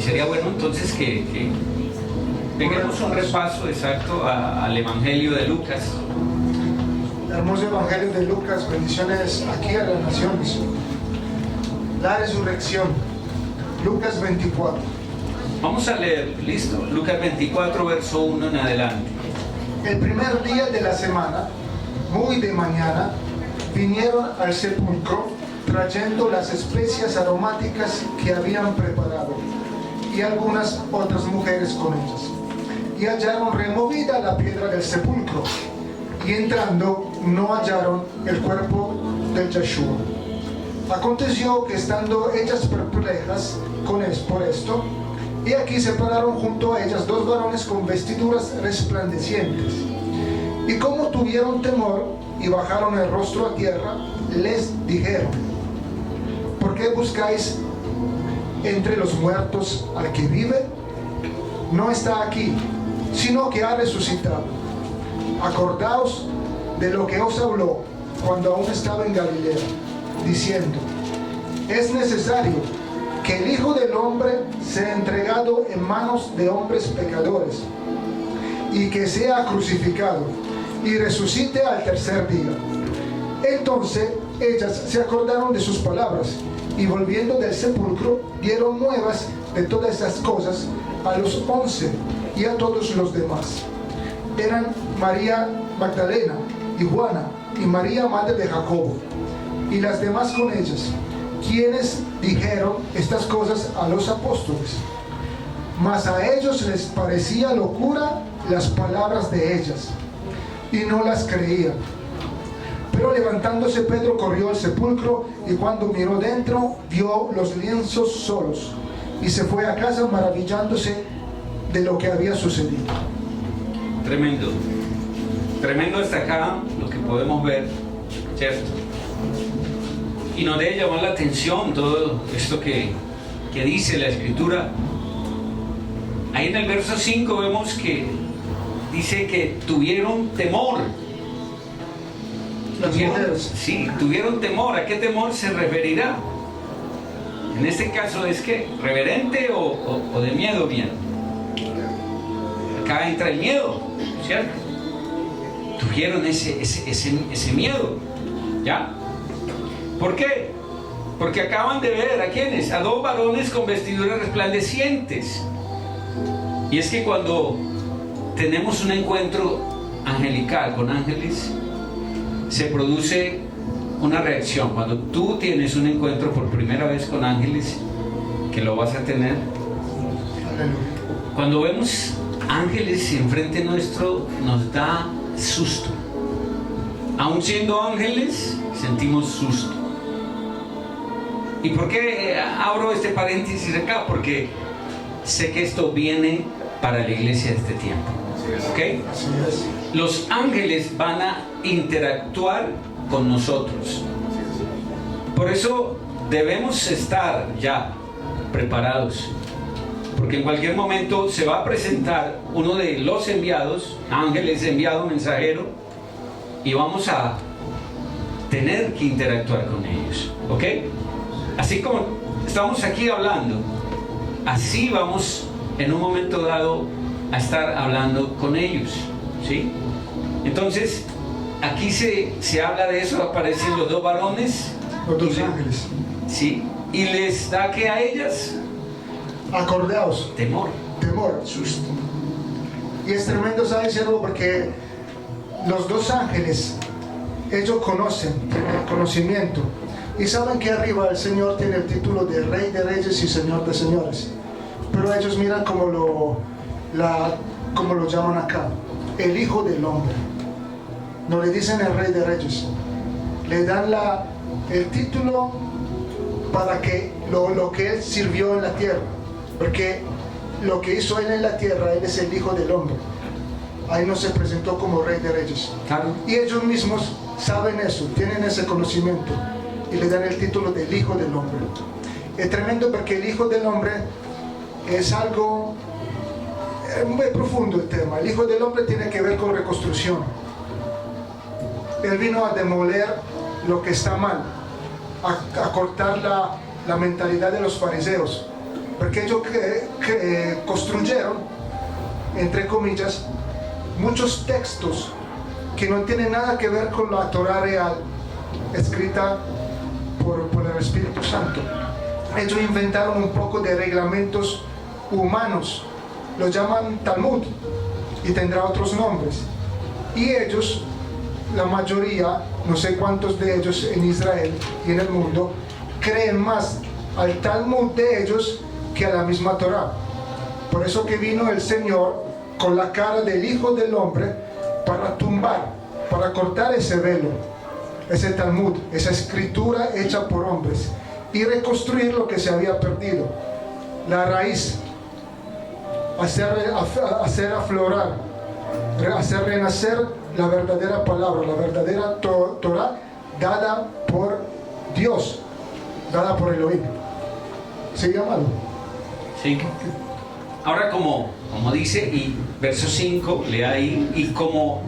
sería bueno entonces que peguemos un repaso exacto al Evangelio de Lucas. El hermoso Evangelio de Lucas, bendiciones aquí a las naciones. La resurrección, Lucas 24. Vamos a leer, listo, Lucas 24, verso 1 en adelante. El primer día de la semana, muy de mañana, vinieron al sepulcro trayendo las especias aromáticas que habían preparado y algunas otras mujeres con ellas. Y hallaron removida la piedra del sepulcro, y entrando no hallaron el cuerpo de Yeshua. Aconteció que estando ellas perplejas por esto, y aquí se pararon junto a ellas dos varones con vestiduras resplandecientes. Y como tuvieron temor y bajaron el rostro a tierra, les dijeron: ¿por qué buscáis entre los muertos al que vive? No está aquí, sino que ha resucitado. Acordaos de lo que os habló cuando aún estaba en Galilea, diciendo: es necesario que el Hijo del Hombre sea entregado en manos de hombres pecadores, y que sea crucificado, y resucite al tercer día. Entonces ellas se acordaron de sus palabras, y volviendo del sepulcro, dieron nuevas de todas estas cosas a los 11 y a todos los demás. Eran María Magdalena y Juana y María, madre de Jacobo, y las demás con ellas, quienes dijeron estas cosas a los apóstoles. Mas a ellos les parecía locura las palabras de ellas, y no las creían. Pero levantándose Pedro corrió al sepulcro, y cuando miró dentro, vio los lienzos solos, y se fue a casa maravillándose de lo que había sucedido. Tremendo. Tremendo hasta acá lo que podemos ver, ¿cierto? Y nos debe llamar la atención todo esto que dice la Escritura. Ahí en el verso 5 vemos que dice que tuvieron temor. Tuvieron temor. ¿A qué temor se referirá? En este caso es que reverente o de miedo bien. Acá entra el miedo, ¿cierto? Tuvieron ese miedo, ¿ya? ¿Por qué? Porque acaban de ver ¿a quiénes? A dos varones con vestiduras resplandecientes. Y es que cuando tenemos un encuentro angelical con ángeles, se produce una reacción. Cuando tú tienes un encuentro por primera vez con ángeles, que lo vas a tener, cuando vemos ángeles enfrente nuestro, nos da susto. Aún siendo ángeles, sentimos susto. ¿Y por qué abro este paréntesis acá? Porque sé que esto viene para la iglesia de este tiempo. ¿Ok? Los ángeles van a interactuar con nosotros. Por eso debemos estar ya preparados, porque en cualquier momento se va a presentar uno de los enviados, ángeles enviado, mensajero, y vamos a tener que interactuar con ellos. ¿Ok? Así como estamos aquí hablando, así vamos en un momento dado a estar hablando con ellos, ¿sí? Entonces aquí se habla de eso. Aparecen los dos varones, los dos ángeles, ¿sí? Y les da que a ellas, acordaos, temor, susto. Y es tremendo, ¿sabes, siervo? Porque los dos ángeles, ellos conocen, tienen conocimiento, y saben que arriba el Señor tiene el título de Rey de Reyes y Señor de Señores. Pero ellos miran como lo llaman acá, el Hijo del Hombre. No le dicen el Rey de Reyes, le dan el título para que lo que él sirvió en la tierra, porque lo que hizo él en la tierra, él es el Hijo del Hombre. Ahí no se presentó como Rey de Reyes. Claro. Y ellos mismos saben eso, tienen ese conocimiento, y le dan el título del Hijo del Hombre. Es tremendo porque el Hijo del Hombre es algo muy profundo el tema. El Hijo del Hombre tiene que ver con reconstrucción. Él vino a demoler lo que está mal, a cortar la mentalidad de los fariseos, porque ellos construyeron, entre comillas, muchos textos que no tienen nada que ver con la Torah real, escrita por el Espíritu Santo. Ellos inventaron un poco de reglamentos humanos, lo llaman Talmud y tendrá otros nombres. Y ellos, la mayoría, no sé cuántos de ellos en Israel y en el mundo, creen más al Talmud de ellos que a la misma Torah. Por eso que vino el Señor con la cara del Hijo del Hombre para tumbar, para cortar ese velo, ese Talmud, esa escritura hecha por hombres, y reconstruir lo que se había perdido, la raíz, hacer aflorar, hacer renacer la verdadera palabra, la verdadera Torah dada por Dios, dada por Elohim. ¿Sigue, amado? Sí. Ahora como dice, y verso 5, lea ahí, y como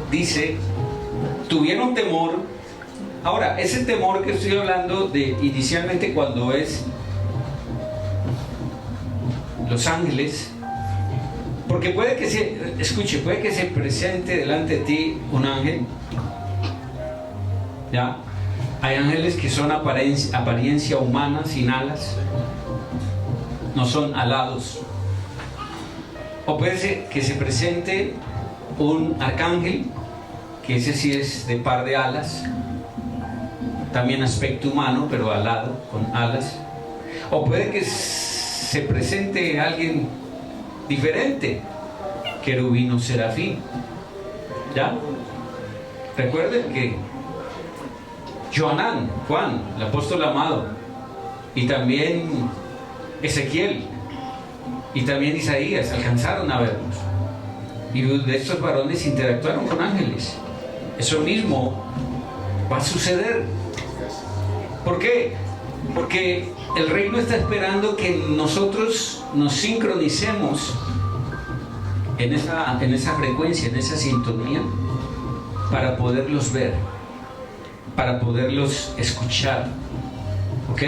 dice, tuvieron temor. Ahora, ese temor que estoy hablando de inicialmente cuando es los ángeles, porque puede que se presente delante de ti un ángel, ¿ya? Hay ángeles que son apariencia humana, sin alas, no son alados. O puede ser que se presente un arcángel, que ese sí es de par de alas, también aspecto humano, pero alado, con alas. O puede que se presente alguien diferente, querubín o serafín, ¿ya? Recuerden que Juan, el apóstol amado, y también Ezequiel, y también Isaías alcanzaron a verlos, y de estos varones interactuaron con ángeles. Eso mismo va a suceder. ¿Por qué? Porque el reino está esperando que nosotros nos sincronicemos en esa frecuencia, en esa sintonía, para poderlos ver, para poderlos escuchar. ¿Ok?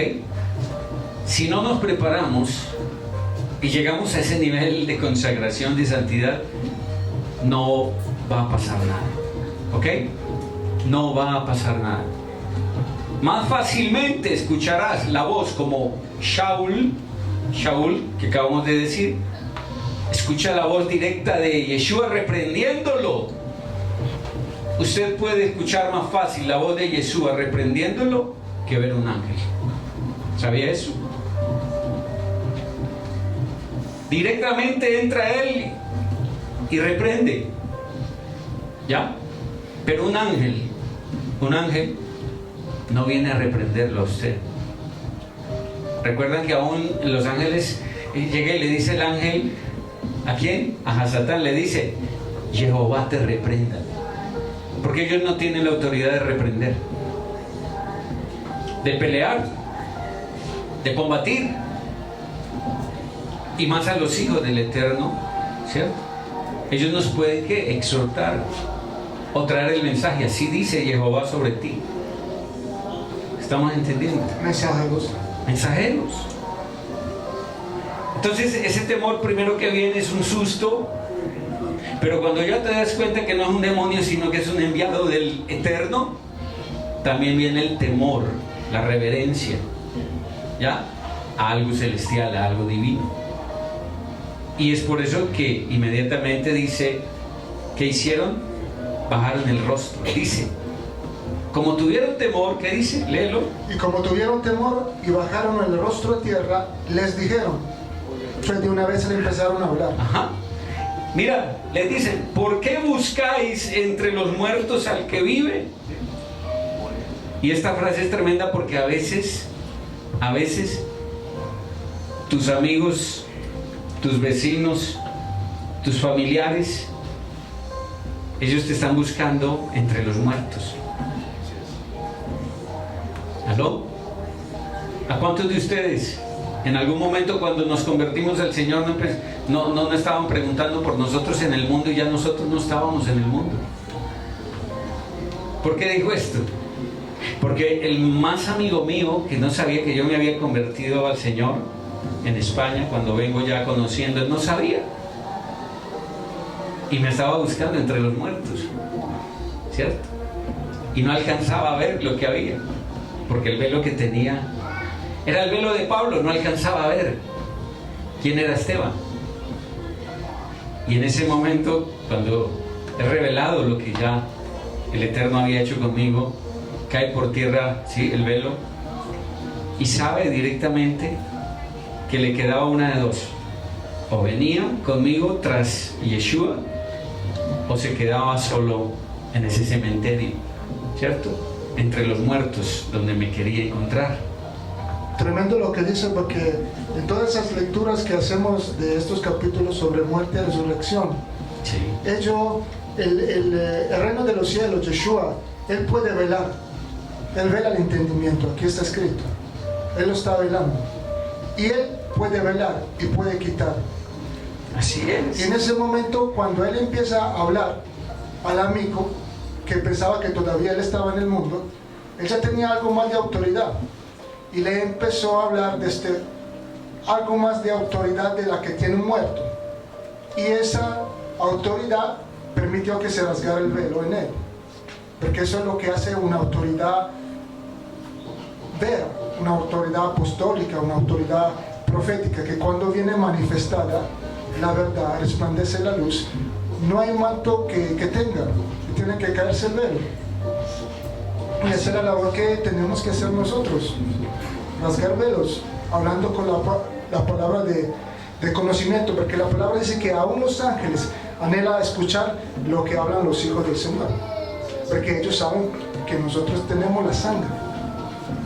Si no nos preparamos y llegamos a ese nivel de consagración, de santidad, no va a pasar nada. ¿Ok? No va a pasar nada. Más fácilmente escucharás la voz como Shaul, que acabamos de decir. Escucha la voz directa de Yeshua reprendiéndolo. Usted puede escuchar más fácil la voz de Yeshua reprendiéndolo que ver un ángel. ¿Sabía eso? Directamente entra él y reprende, ¿ya? Pero un ángel no viene a reprenderlo a usted. Recuerdan que aún los ángeles, llega y le dice el ángel, ¿a quién? A Hasatán le dice, Jehová te reprenda. Porque ellos no tienen la autoridad de reprender, de pelear, de combatir, y más a los hijos del Eterno, ¿cierto? Ellos nos pueden que exhortar o traer el mensaje, así dice Jehová sobre ti. ¿Estamos entendiendo? Mensajeros. Entonces ese temor primero que viene es un susto, pero cuando ya te das cuenta que no es un demonio sino que es un enviado del Eterno, también viene el temor, la reverencia, ¿ya? A algo celestial, a algo divino. Y es por eso que inmediatamente dice, ¿qué hicieron? Bajaron el rostro. Dice, como tuvieron temor, ¿qué dice? Léelo. Y como tuvieron temor y bajaron el rostro a tierra, les dijeron. Entonces de una vez le empezaron a hablar. Ajá. Mira, les dicen, ¿por qué buscáis entre los muertos al que vive? Y esta frase es tremenda porque a veces tus amigos, tus vecinos, tus familiares, ellos te están buscando entre los muertos. ¿Aló? ¿A cuántos de ustedes en algún momento cuando nos convertimos al Señor no estaban preguntando por nosotros en el mundo y ya nosotros no estábamos en el mundo? ¿Por qué dijo esto? Porque el más amigo mío, que no sabía que yo me había convertido al Señor, en España, cuando vengo ya conociendo, él no sabía. Y me estaba buscando entre los muertos, ¿cierto? Y no alcanzaba a ver lo que había, porque el velo que tenía era el velo de Pablo, no alcanzaba a ver quién era Esteban. Y en ese momento, cuando he revelado lo que ya el Eterno había hecho conmigo, cae por tierra, ¿sí?, el velo, y sabe directamente que le quedaba una de dos: o venía conmigo tras Yeshua, o se quedaba solo en ese cementerio, ¿cierto?, entre los muertos, donde me quería encontrar. Tremendo lo que dice, porque en todas esas lecturas que hacemos de estos capítulos sobre muerte y resurrección, Sí. el reino de los cielos, Yeshua, Él puede velar, Él vela el entendimiento, aquí está escrito, Él lo está velando, y Él puede velar y puede quitar. Así es. Y en ese momento, cuando Él empieza a hablar al amigo, que pensaba que todavía Él estaba en el mundo, Él ya tenía algo más de autoridad, y le empezó a hablar de algo más de autoridad de la que tiene un muerto, y esa autoridad permitió que se rasgara el velo en él, porque eso es lo que hace una autoridad vera, una autoridad apostólica, una autoridad profética, que cuando viene manifestada la verdad, resplandece la luz, no hay manto que tenga, tiene que caerse el velo. Y esa es la labor que tenemos que hacer nosotros, rasgar velos, hablando con la palabra de conocimiento, porque la palabra dice que aún los ángeles anhelan escuchar lo que hablan los hijos del Señor, porque ellos saben que nosotros tenemos la sangre,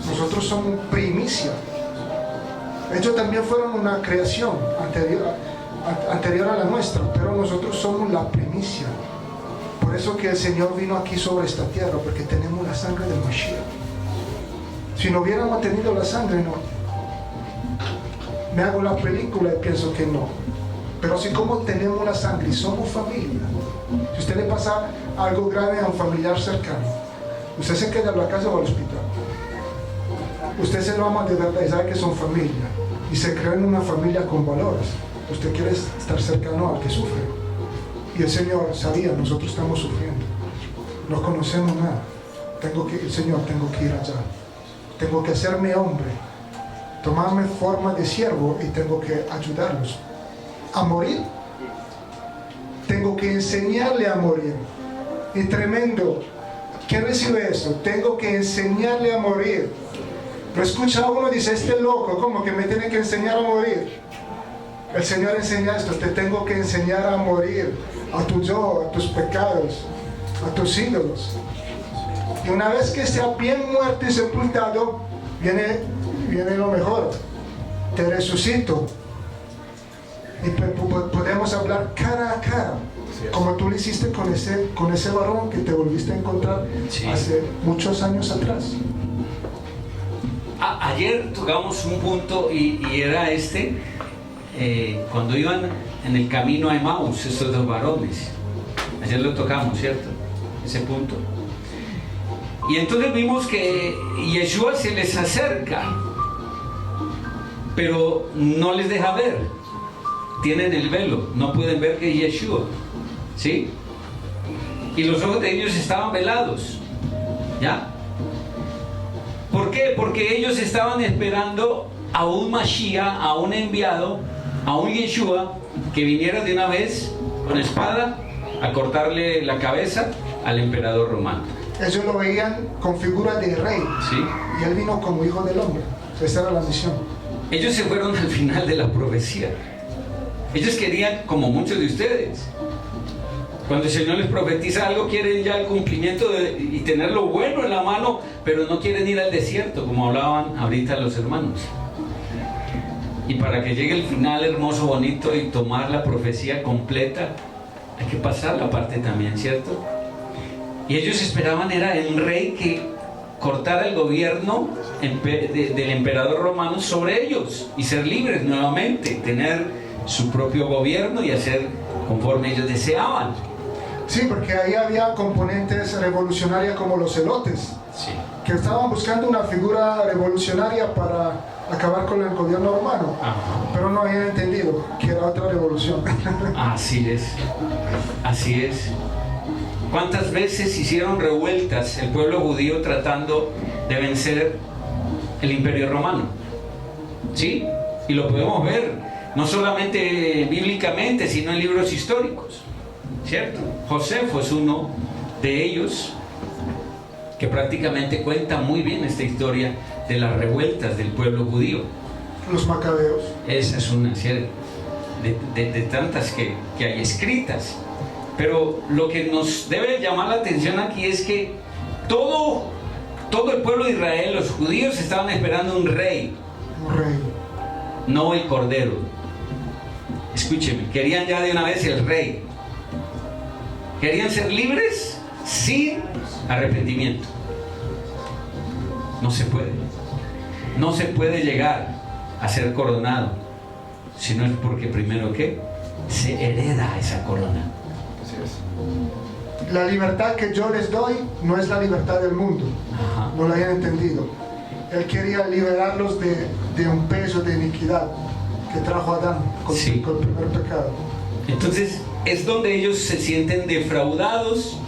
nosotros somos primicia. Ellos también fueron una creación anterior a la nuestra, pero nosotros somos la primicia. Por eso que el Señor vino aquí sobre esta tierra, porque tenemos la sangre del Mashiach. Si no hubiéramos tenido la sangre, no. Me hago la película y pienso que no. Pero si como tenemos la sangre y somos familia, si a usted le pasa algo grave a un familiar cercano, usted se queda en la casa o al hospital. Usted se lo ama de verdad y sabe que son familia, y se cree en una familia con valores. Usted quiere estar cercano al que sufre. Y el Señor sabía, nosotros estamos sufriendo, no conocemos nada. El Señor, tengo que ir allá, tengo que hacerme hombre, tomarme forma de siervo, y tengo que ayudarlos a morir. Tengo que enseñarle a morir. Y tremendo, ¿quién recibe eso? Tengo que enseñarle a morir. Pero escucha a uno y dice, este loco, ¿cómo que me tiene que enseñar a morir? El Señor enseña esto: te tengo que enseñar a morir, a tu yo, a tus pecados, a tus ídolos. Y una vez que sea bien muerto y sepultado, viene lo mejor: te resucito. Y podemos hablar cara a cara, como tú lo hiciste con ese varón que te volviste a encontrar hace muchos años atrás. Ayer tocamos un punto y era cuando iban en el camino a Emaús, estos dos varones. Ayer lo tocamos, ¿cierto? Ese punto. Y entonces vimos que Yeshua se les acerca, pero no les deja ver. Tienen el velo, no pueden ver que es Yeshua, ¿sí? Y los ojos de ellos estaban velados, ¿ya? ¿Por qué? Porque ellos estaban esperando a un Mashiach, a un enviado, a un Yeshua que viniera de una vez con espada a cortarle la cabeza al emperador romano. Ellos lo veían con figura de rey, ¿sí? Y él vino como hijo del hombre. Esa era la misión. Ellos se fueron al final de la profecía. Ellos querían, como muchos de ustedes, cuando el Señor les profetiza algo, quieren ya el cumplimiento y tener lo bueno en la mano, pero no quieren ir al desierto, como hablaban ahorita los hermanos. Y para que llegue el final hermoso, bonito, y tomar la profecía completa, hay que pasar la parte también, ¿cierto? Y ellos esperaban era un rey que cortara el gobierno del emperador romano sobre ellos y ser libres nuevamente, tener su propio gobierno y hacer conforme ellos deseaban. Sí, porque ahí había componentes revolucionarios como los celotes, sí, que estaban buscando una figura revolucionaria para acabar con el gobierno romano, pero no habían entendido que era otra revolución. Así es, así es. ¿Cuántas veces hicieron revueltas el pueblo judío tratando de vencer el imperio romano? ¿Sí? Y lo podemos ver, no solamente bíblicamente, sino en libros históricos, ¿cierto? Josefo es uno de ellos que prácticamente cuenta muy bien esta historia de las revueltas del pueblo judío. Los macabeos. Esa es una serie de tantas que hay escritas. Pero lo que nos debe llamar la atención aquí es que todo el pueblo de Israel, los judíos, estaban esperando un rey. Un rey. No el cordero. Escúcheme, querían ya de una vez el rey. Querían ser libres sin arrepentimiento. No se puede. No se puede llegar a ser coronado si no es porque primero ¿qué? Se hereda esa corona. Así es. La libertad que yo les doy no es la libertad del mundo. Ajá. No lo habían entendido. Él quería liberarlos de un peso de iniquidad que trajo Adán con el primer pecado. Entonces es donde ellos se sienten defraudados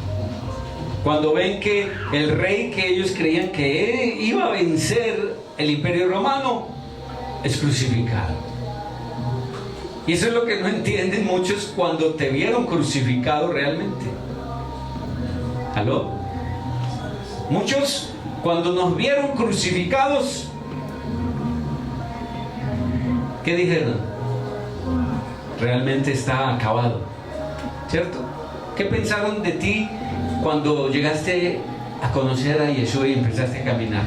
cuando ven que el rey que ellos creían que iba a vencer el imperio romano es crucificado. Y eso es lo que no entienden muchos cuando te vieron crucificado realmente. ¿Aló? Muchos cuando nos vieron crucificados, ¿qué dijeron? Realmente está acabado, ¿cierto? ¿Qué pensaron de ti cuando llegaste a conocer a Yeshua y empezaste a caminar?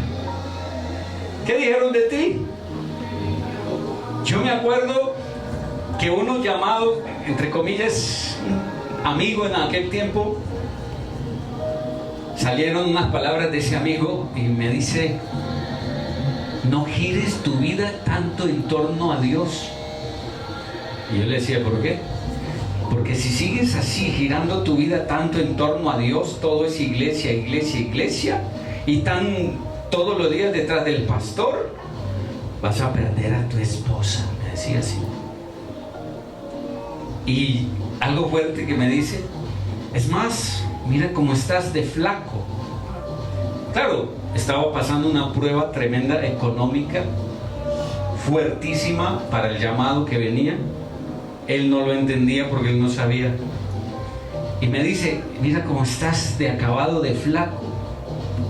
¿Qué dijeron de ti? Yo me acuerdo que uno llamado, entre comillas, amigo en aquel tiempo, salieron unas palabras de ese amigo y me dice: no gires tu vida tanto en torno a Dios. Y yo le decía: ¿por qué? Porque si sigues así, girando tu vida tanto en torno a Dios, todo es iglesia, iglesia, iglesia, y tan todos los días detrás del pastor, vas a perder a tu esposa, me decía así. Y algo fuerte que me dice: es más, mira cómo estás de flaco. Claro, estaba pasando una prueba tremenda económica, fuertísima para el llamado que venía. Él no lo entendía porque él no sabía. Y me dice: mira cómo estás de acabado de flaco,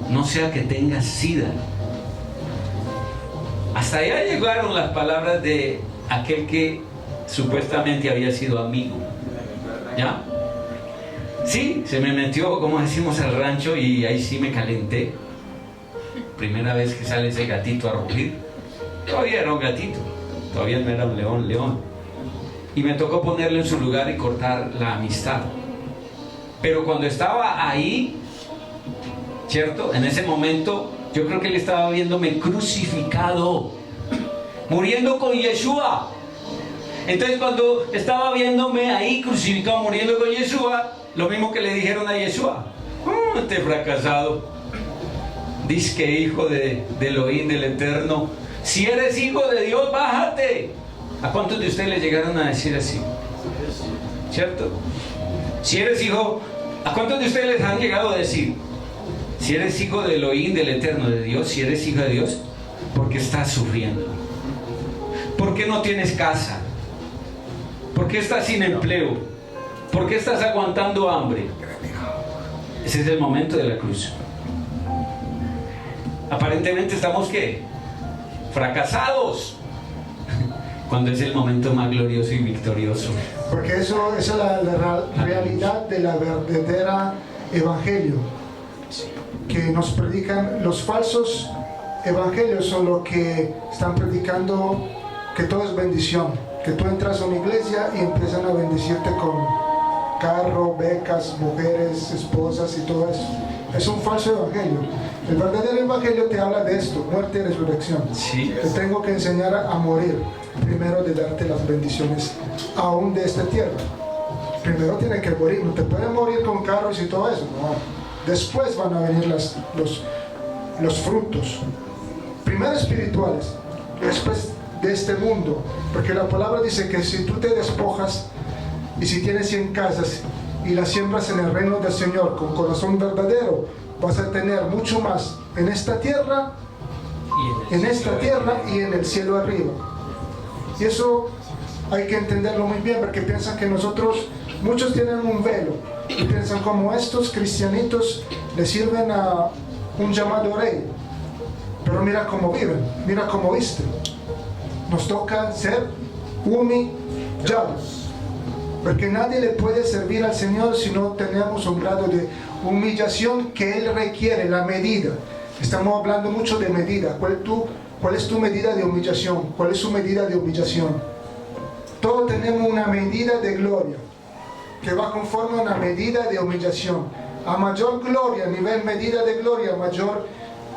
no sea que tengas sida. Hasta allá llegaron las palabras de aquel que supuestamente había sido amigo. ¿Ya? Sí, se me metió, como decimos, al rancho, y ahí sí me calenté. Primera vez que sale ese gatito a rugir. Todavía era un gatito, todavía no era un león. Y me tocó ponerlo en su lugar y cortar la amistad. Pero cuando estaba ahí, ¿cierto? En ese momento, yo creo que él estaba viéndome crucificado, muriendo con Yeshua. Entonces, cuando estaba viéndome ahí crucificado, muriendo con Yeshua, lo mismo que le dijeron a Yeshua: este fracasado, dice que hijo de Elohim, del Eterno, si eres hijo de Dios, bájate. ¿A cuántos de ustedes le llegaron a decir así? ¿Cierto? Si eres hijo, ¿a cuántos de ustedes les han llegado a decir: si eres hijo de Elohim, del Eterno, de Dios, si eres hijo de Dios, ¿por qué estás sufriendo? ¿Por qué no tienes casa? ¿Por qué estás sin empleo? ¿Por qué estás aguantando hambre? Ese es el momento de la cruz. Aparentemente estamos ¿qué? Fracasados, cuando es el momento más glorioso y victorioso. Porque esa es la realidad de la verdadera evangelio que nos predican. Los falsos evangelios son los que están predicando que todo es bendición, que tú entras a una iglesia y empiezan a bendecirte con carro, becas, mujeres, esposas y todo eso. Es un falso evangelio. El verdadero evangelio te habla de esto: muerte y resurrección. Sí. Te tengo que enseñar a morir primero de darte las bendiciones aún de esta tierra. Primero tienes que morir. No te puedes morir con carros y todo eso, no. Después van a venir los frutos, primero espirituales, después de este mundo, porque la palabra dice que si tú te despojas y si tienes 100 casas y las siembras en el reino del Señor con corazón verdadero, vas a tener mucho más en esta tierra, y en el cielo arriba. Y eso hay que entenderlo muy bien, porque piensan que muchos tienen un velo y piensan como estos cristianitos le sirven a un llamado rey, pero mira cómo viven, mira cómo visten. Nos toca ser humillados, porque nadie le puede servir al Señor si no tenemos un grado de humillación que Él requiere, la medida. Estamos hablando mucho de medida. ¿Cuál es tu medida de humillación? ¿Cuál es su medida de humillación? Todos tenemos una medida de gloria que va conforme a una medida de humillación. A mayor gloria, a nivel medida de gloria, mayor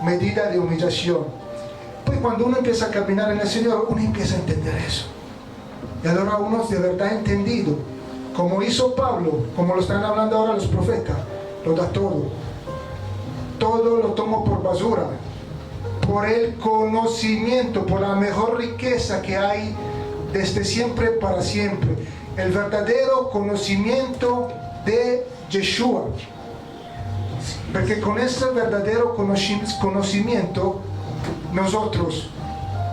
medida de humillación. Pues cuando uno empieza a caminar en el Señor, uno empieza a entender eso. Y ahora uno de verdad ha entendido, como hizo Pablo, como lo están hablando ahora los profetas, lo da todo. Todo lo tomo por basura, por el conocimiento, por la mejor riqueza que hay desde siempre para siempre. El verdadero conocimiento de Yeshua. Porque con este verdadero conocimiento, nosotros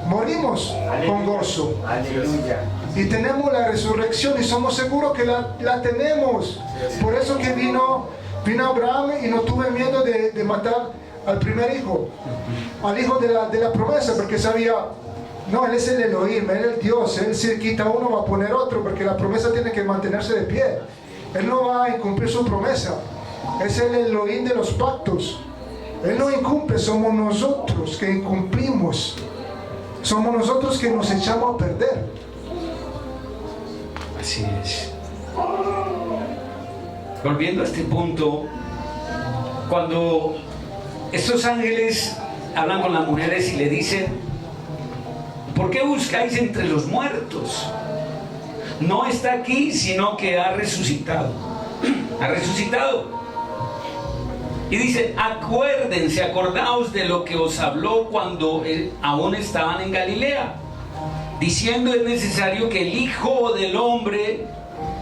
morimos con gozo. Aleluya. Y tenemos la resurrección y somos seguros que la tenemos. Por eso que vino Abraham y no tuve miedo de matar al primer hijo, al hijo de la promesa, porque sabía, no, él es el Elohim, él es el Dios, él si quita uno va a poner otro, porque la promesa tiene que mantenerse de pie. Él no va a incumplir su promesa, es el Elohim de los pactos. Él no incumple, somos nosotros que incumplimos, somos nosotros que nos echamos a perder. Así es. Volviendo a este punto, cuando estos ángeles hablan con las mujeres y le dicen: ¿por qué buscáis entre los muertos? No está aquí, sino que ha resucitado. Ha resucitado. Y dice: acordaos de lo que os habló cuando aún estaban en Galilea, diciendo: es necesario que el Hijo del Hombre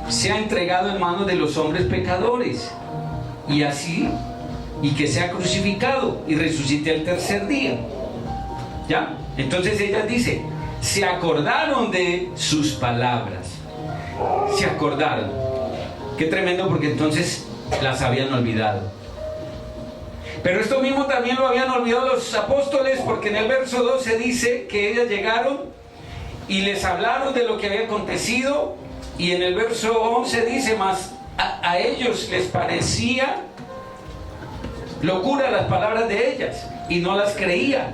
sea entregado en manos de los hombres pecadores, y que sea crucificado y resucite al tercer día. ¿Ya? Entonces ella dice: se acordaron de sus palabras. Se acordaron. Qué tremendo, porque entonces las habían olvidado. Pero esto mismo también lo habían olvidado los apóstoles, porque en el verso 12 dice que ellas llegaron y les hablaron de lo que había acontecido, y en el verso 11 dice: mas a ellos les parecía locura las palabras de ellas, y no las creían.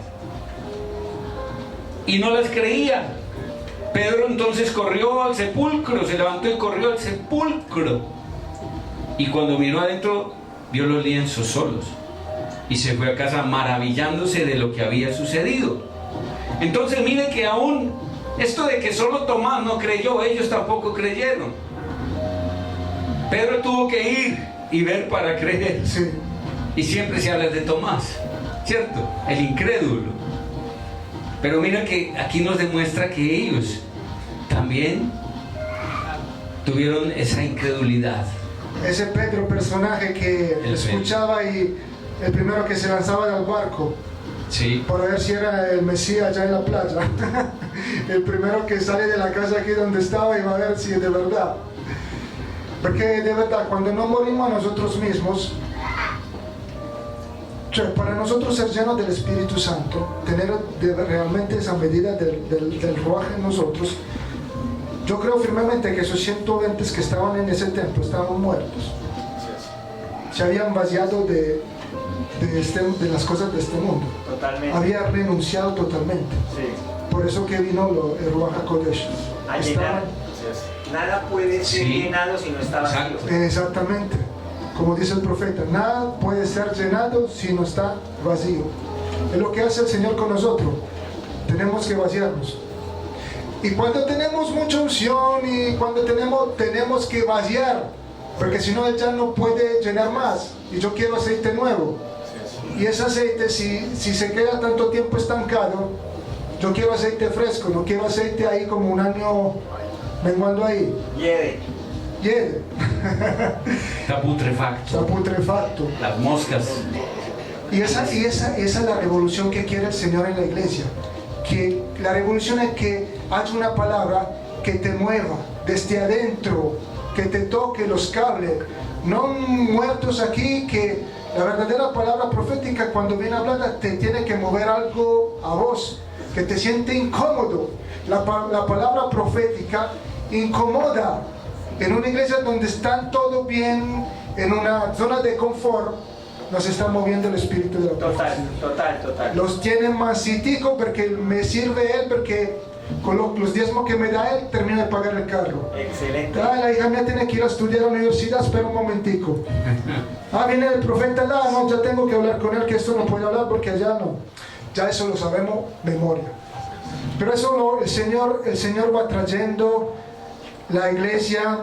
Pedro entonces corrió al sepulcro, se levantó y corrió al sepulcro, y cuando miró adentro vio los lienzos solos, y se fue a casa maravillándose de lo que había sucedido. Entonces miren que aún esto de que solo Tomás no creyó, ellos tampoco creyeron. Pedro tuvo que ir y ver para creer. Sí. Y siempre se habla de Tomás, ¿cierto? El incrédulo. Pero mira que aquí nos demuestra que ellos también tuvieron esa incredulidad. Ese Pedro, personaje que escuchaba y el primero que se lanzaba del barco, Sí. para ver si era el Mesías allá en la playa. El primero que sale de la casa aquí donde estaba y va a ver si es de verdad. Porque de verdad, cuando no morimos a nosotros mismos, para nosotros ser llenos del Espíritu Santo, tener realmente esa medida del ruaj en nosotros, yo creo firmemente que esos 120 que estaban en ese templo estaban muertos. Se habían vaciado de las cosas de este mundo. Totalmente. Había renunciado totalmente. Sí. Por eso que vino el Ruach HaKodesh. A llenar. Nada puede ser Sí. llenado si no está vacío. Exacto. Exactamente. Como dice el profeta, nada puede ser llenado si no está vacío. Es lo que hace el Señor con nosotros. Tenemos que vaciarnos. Y cuando tenemos mucha unción y cuando tenemos que vaciar, porque si no Él ya no puede llenar más. Y yo quiero aceite nuevo. Y ese aceite, si se queda tanto tiempo estancado, Yo quiero aceite fresco, no quiero aceite ahí como un año menguando ahí. Hiede. Está putrefacto. Está putrefacto. Las moscas. Y esa es la revolución que quiere el Señor en la iglesia. Que la revolución es que haya una palabra que te mueva desde adentro, que te toque los cables. No muertos aquí, que la verdadera palabra profética cuando viene hablada te tiene que mover algo a vos, que te siente incómodo. La palabra profética incomoda. En una iglesia donde están todo bien, en una zona de confort, nos está moviendo el espíritu de la profecía. Total. Los tienen mansitico porque me sirve él, porque con los diezmos que me da él termino de pagar el carro. Excelente. La hija mía tiene que ir a estudiar a la universidad, espera un momentico. Viene el profeta, no, ya tengo que hablar con él, que esto no puede hablar porque allá no. Ya eso lo sabemos memoria. Pero eso no, el Señor va trayendo la iglesia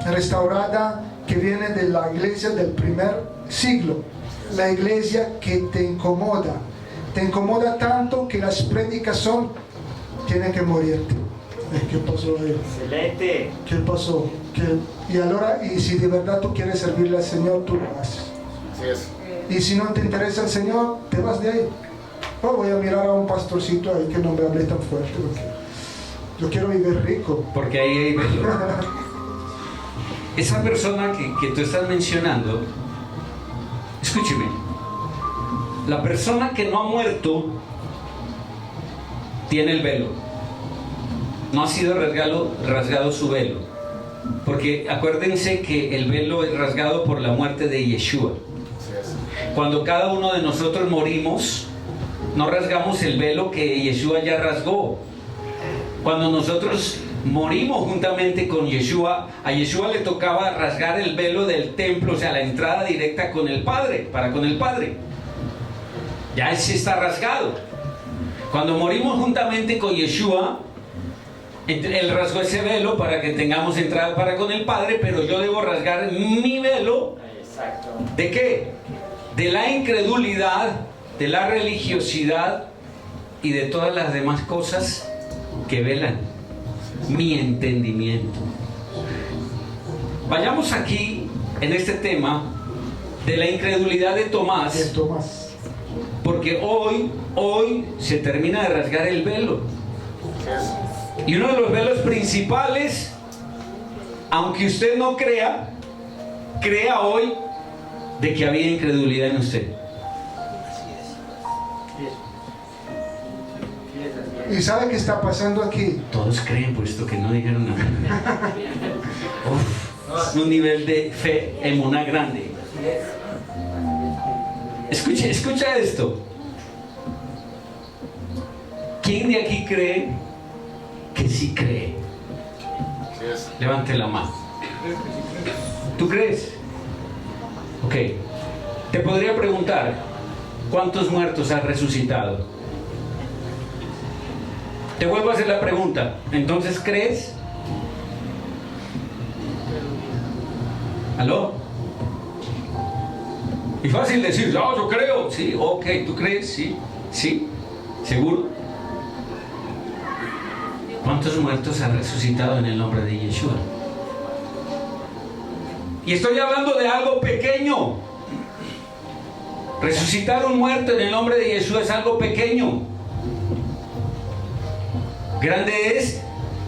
restaurada que viene de la iglesia del primer siglo. La iglesia que te incomoda tanto que las prédicas son, tiene que morirte. ¿Qué pasó ahí? Excelente. ¿Qué pasó? Y si de verdad tú quieres servirle al Señor, tú lo haces. Así es. Y si no te interesa el Señor, te vas de ahí. Voy a mirar a un pastorcito ahí que no me hable tan fuerte, porque yo quiero vivir rico. Porque ahí hay velo. Esa persona que tú estás mencionando, escúcheme, la persona que no ha muerto tiene el velo. No ha sido rasgado su velo. Porque acuérdense que el velo es rasgado por la muerte de Yeshua. Cuando cada uno de nosotros morimos, no rasgamos el velo que Yeshua ya rasgó. Cuando nosotros morimos juntamente con Yeshua, a Yeshua le tocaba rasgar el velo del templo, o sea, la entrada directa con el Padre, para con el Padre. Ya ese está rasgado. Cuando morimos juntamente con Yeshua, Él rasgó ese velo para que tengamos entrada para con el Padre, pero yo debo rasgar mi velo. Exacto. ¿De qué? De la incredulidad, de la religiosidad y de todas las demás cosas que velan mi entendimiento. Vayamos aquí en este tema de la incredulidad de Tomás, porque hoy se termina de rasgar el velo. Y uno de los velos principales, aunque usted no crea hoy de que había incredulidad en usted. ¿Y sabe qué está pasando aquí? Todos creen, puesto que no dijeron nada. Un nivel de fe emuná grande. Escucha esto. ¿Quién de aquí cree que sí cree? Levante la mano. ¿Tú crees? Ok. Te podría preguntar, ¿cuántos muertos has resucitado? Te vuelvo a hacer la pregunta. ¿Entonces crees? ¿Aló? Y fácil decir, yo creo. Sí, ok, ¿tú crees? Sí, sí, ¿seguro? ¿Cuántos muertos han resucitado en el nombre de Yeshua? Y estoy hablando de algo pequeño. Resucitar un muerto en el nombre de Yeshua es algo pequeño. Grande es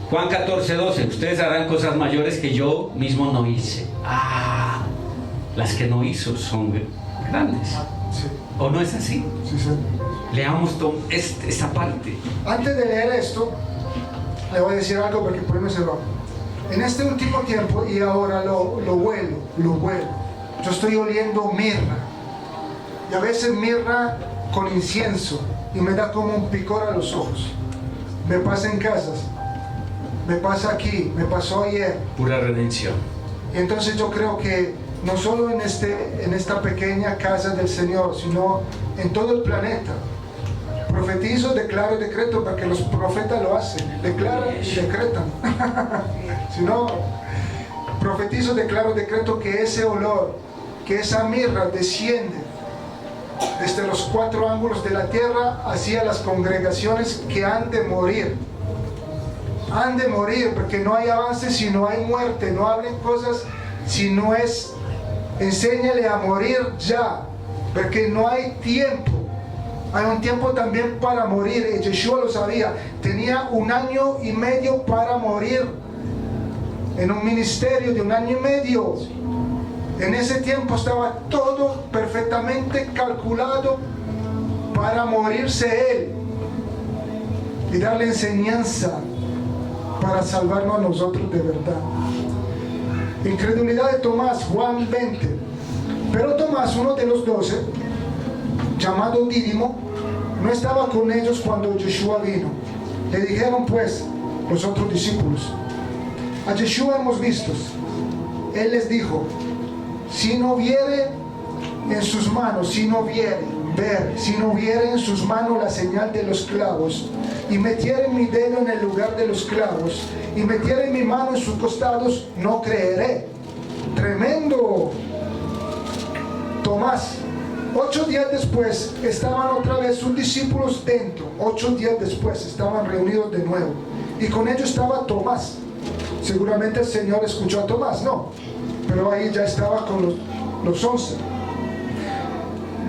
Juan 14:12. Ustedes harán cosas mayores que yo mismo no hice. Las que no hizo son grandes. Sí. ¿O no es así? Sí, sí. Leamos esta parte. Antes de leer esto, le voy a decir algo porque por ahí me se va. En este último tiempo, y ahora lo huelo, yo estoy oliendo mirra. Y a veces mirra con incienso, y me da como un picor a los ojos. Me pasa en casas, me pasa aquí, me pasó ayer. Pura redención. Y entonces yo creo que no solo en esta pequeña casa del Señor, sino en todo el planeta. Profetizo, declaro y decreto, porque los profetas lo hacen, declaran y decretan. Si no, profetizo, declaro y decreto que ese olor, que esa mirra desciende desde los 4 ángulos de la tierra hacia las congregaciones que han de morir. Han de morir, porque no hay avance si no hay muerte. No hablen cosas si no es, enséñale a morir ya, porque no hay tiempo. Hay un tiempo también para morir, y Yeshua lo sabía. Tenía 1 año y medio para morir, en un ministerio de 1 año y medio. En ese tiempo estaba todo perfectamente calculado para morirse él y darle enseñanza para salvarnos a nosotros de verdad. Incredulidad de Tomás, Juan 20. Pero Tomás, uno de los 12, llamado Dídimo, no estaba con ellos cuando Yeshua vino. Le dijeron pues los otros discípulos: a Yeshua hemos visto. Él les dijo: si no viere en sus manos, si no viere en sus manos la señal de los clavos, y metiere mi dedo en el lugar de los clavos, y metiere mi mano en sus costados, no creeré. Tremendo. Tomás, 8 días después estaban otra vez sus discípulos dentro. 8 días después estaban reunidos de nuevo, y con ellos estaba Tomás. Seguramente el Señor escuchó a Tomás, no, pero ahí ya estaba con los 11.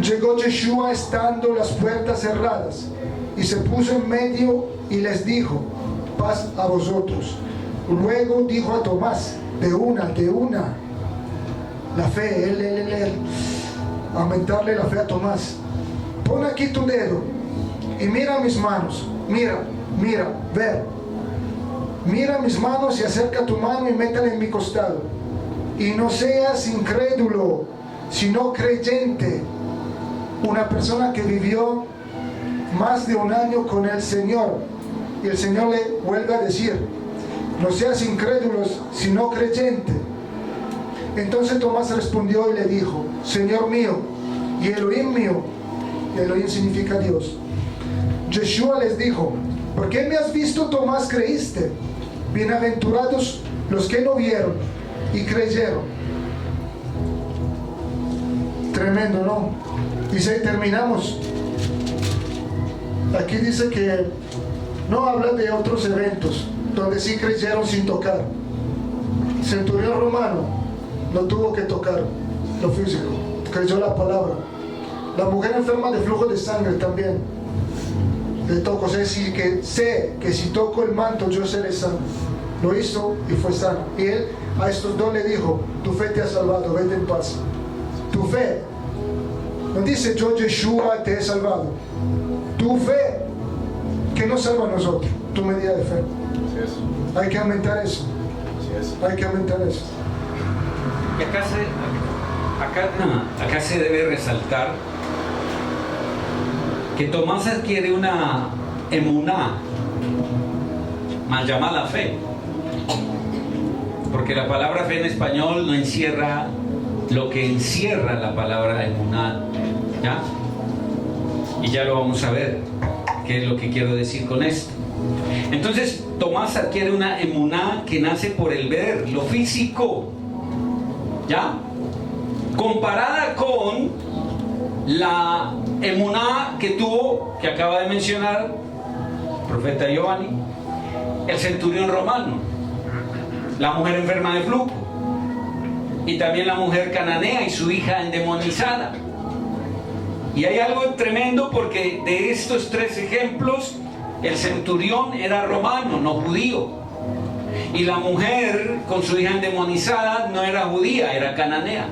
Llegó Yeshua estando las puertas cerradas, y se puso en medio y les dijo: paz a vosotros. Luego dijo a Tomás: de una, la fe, aumentarle la fe a Tomás: pon aquí tu dedo y mira mis manos, mira, ver. Mira mis manos y acerca tu mano y métela en mi costado. Y no seas incrédulo, sino creyente. Una persona que vivió más de 1 año con el Señor, y el Señor le vuelve a decir: no seas incrédulos, sino creyente. Entonces Tomás respondió y le dijo: Señor mío y Elohim mío. Y Elohim significa Dios. Yeshua les dijo: ¿por qué me has visto, Tomás, creíste? Bienaventurados los que no vieron y creyeron. Tremendo, ¿no? Dice, terminamos. Aquí dice que no habla de otros eventos donde sí creyeron sin tocar. Centurión romano no tuvo que tocar lo físico, creyó la palabra. La mujer enferma de flujo de sangre también le tocó, sé que si toco el manto yo seré sano. Lo hizo y fue sano. Y él a estos 2 le dijo: tu fe te ha salvado, vete en paz. Tu fe. No dice yo, Yeshua, te he salvado. Tu fe, que nos salva a nosotros, tu medida de fe. Hay que aumentar eso. Hay que aumentar eso. Y acá se debe resaltar que Tomás adquiere una emuná, mal llamada fe, porque la palabra fe en español no encierra lo que encierra la palabra emuná, ¿ya? Y ya lo vamos a ver qué es lo que quiero decir con esto. Entonces Tomás adquiere una emuná que nace por el ver, lo físico, ¿ya? Comparada con la emuná que tuvo, que acaba de mencionar el profeta Giovanni, el centurión romano, la mujer enferma de flujo, y también la mujer cananea y su hija endemonizada. Y hay algo tremendo, porque de estos 3 ejemplos, el centurión era romano, no judío, y la mujer con su hija endemonizada no era judía, era cananea.